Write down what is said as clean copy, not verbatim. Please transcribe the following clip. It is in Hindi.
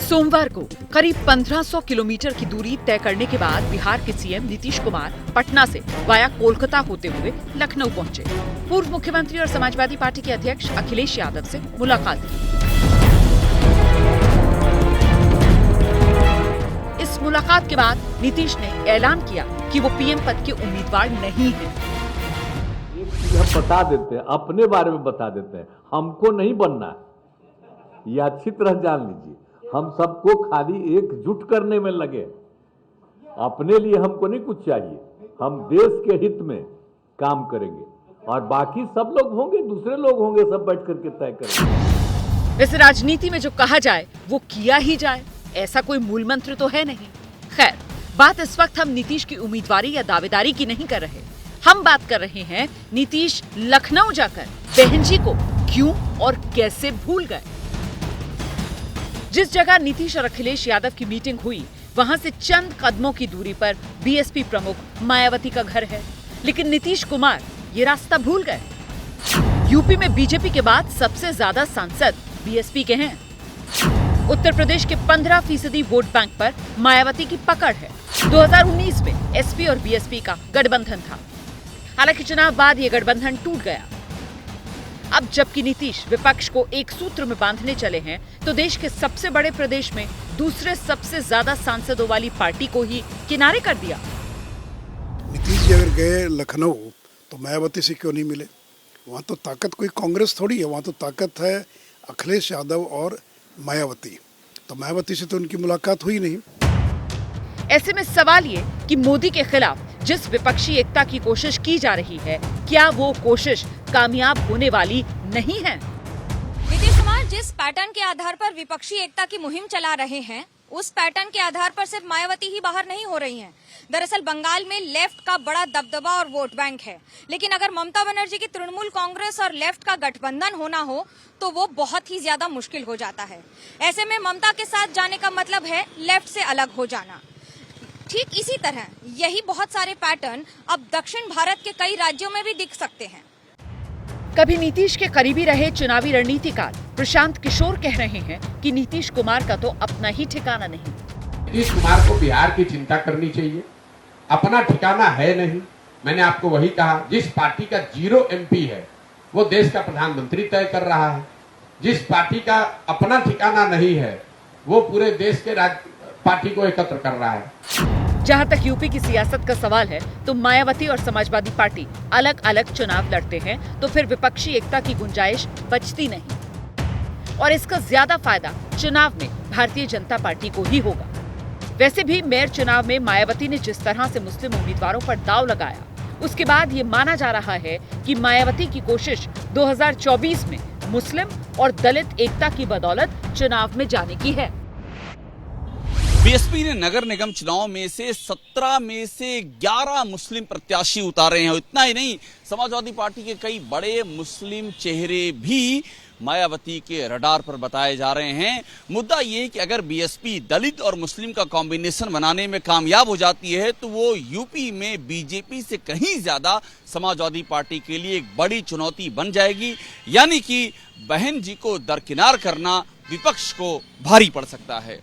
सोमवार को करीब 1500 किलोमीटर की दूरी तय करने के बाद बिहार के सीएम नीतीश कुमार पटना से वाया कोलकाता होते हुए लखनऊ पहुंचे। पूर्व मुख्यमंत्री और समाजवादी पार्टी के अध्यक्ष अखिलेश यादव से मुलाकात की। इस मुलाकात के बाद नीतीश ने ऐलान किया कि वो पीएम पद के उम्मीदवार नहीं हैं। एक चीज हम बता देते हैं, अपने बारे में बता देते हैं, हमको नहीं बनना है, ये अच्छी तरह जान लीजिए। हम सबको खाली एकजुट करने में लगे, अपने लिए हमको नहीं कुछ चाहिए। हम देश के हित में काम करेंगे और बाकी सब लोग होंगे, दूसरे लोग होंगे, सब बैठ करके तय करेंगे। वैसे राजनीति में जो कहा जाए वो किया ही जाए, ऐसा कोई मूल मंत्र तो है नहीं। खैर, बात इस वक्त हम नीतीश की उम्मीदवारी या दावेदारी की नहीं कर रहे। हम बात कर रहे हैं नीतीश लखनऊ जाकर बहन जी को क्यों और कैसे भूल गए। जिस जगह नीतीश और अखिलेश यादव की मीटिंग हुई, वहां से चंद कदमों की दूरी पर बीएसपी प्रमुख मायावती का घर है, लेकिन नीतीश कुमार ये रास्ता भूल गए। यूपी में बीजेपी के बाद सबसे ज्यादा सांसद बीएसपी के हैं। उत्तर प्रदेश के 15% वोट बैंक पर मायावती की पकड़ है। 2019 में एसपी और बीएसपी का गठबंधन था, हालांकि चुनाव बाद ये गठबंधन टूट गया। अब जबकि नीतीश विपक्ष को एक सूत्र में बांधने चले हैं, तो देश के सबसे बड़े प्रदेश में दूसरे सबसे ज्यादा सांसदों वाली पार्टी को ही किनारे कर दिया। नीतीश जी अगर गए लखनऊ तो मायावती से क्यों नहीं मिले? वहाँ तो ताकत कोई कांग्रेस थोड़ी है, वहाँ तो ताकत है अखिलेश यादव और मायावती। तो मायावती से तो उनकी मुलाकात हुई नहीं। ऐसे में सवाल ये कि मोदी के खिलाफ जिस विपक्षी एकता की कोशिश की जा रही है, क्या वो कोशिश कामयाब होने वाली नहीं है? नीतीश कुमार जिस पैटर्न के आधार पर विपक्षी एकता की मुहिम चला रहे हैं, उस पैटर्न के आधार पर सिर्फ मायावती ही बाहर नहीं हो रही हैं। दरअसल बंगाल में लेफ्ट का बड़ा दबदबा और वोट बैंक है, लेकिन अगर ममता बनर्जी की तृणमूल कांग्रेस और लेफ्ट का गठबंधन होना हो तो वो बहुत ही ज्यादा मुश्किल हो जाता है। ऐसे में ममता के साथ जाने का मतलब है लेफ्ट से अलग हो जाना। ठीक इसी तरह यही बहुत सारे पैटर्न अब दक्षिण भारत के कई राज्यों में भी दिख सकते हैं। कभी नीतीश के करीबी रहे चुनावी रणनीतिकार प्रशांत किशोर कह रहे हैं कि नीतीश कुमार का तो अपना ही ठिकाना नहीं। नीतीश कुमार को बिहार की चिंता करनी चाहिए, अपना ठिकाना है नहीं। मैंने आपको वही कहा, जिस पार्टी का 0 MP है वो देश का प्रधानमंत्री तय कर रहा है। जिस पार्टी का अपना ठिकाना नहीं है वो पूरे देश के पार्टी को एकत्र कर रहा है। जहां तक यूपी की सियासत का सवाल है, तो मायावती और समाजवादी पार्टी अलग अलग चुनाव लड़ते हैं, तो फिर विपक्षी एकता की गुंजाइश बचती नहीं और इसका ज्यादा फायदा चुनाव में भारतीय जनता पार्टी को ही होगा। वैसे भी मेयर चुनाव में मायावती ने जिस तरह से मुस्लिम उम्मीदवारों पर दांव लगाया, उसके बाद ये माना जा रहा है कि मायावती की कोशिश 2024 में मुस्लिम और दलित एकता की बदौलत चुनाव में जाने की है। बीएसपी ने नगर निगम चुनाव में से 17 में से 11 मुस्लिम प्रत्याशी उतारे हैं। इतना ही नहीं, समाजवादी पार्टी के कई बड़े मुस्लिम चेहरे भी मायावती के रडार पर बताए जा रहे हैं। मुद्दा ये है कि अगर बीएसपी दलित और मुस्लिम का कॉम्बिनेशन बनाने में कामयाब हो जाती है तो वो यूपी में बीजेपी से कहीं ज्यादा समाजवादी पार्टी के लिए एक बड़ी चुनौती बन जाएगी। यानी कि बहन जी को दरकिनार करना विपक्ष को भारी पड़ सकता है।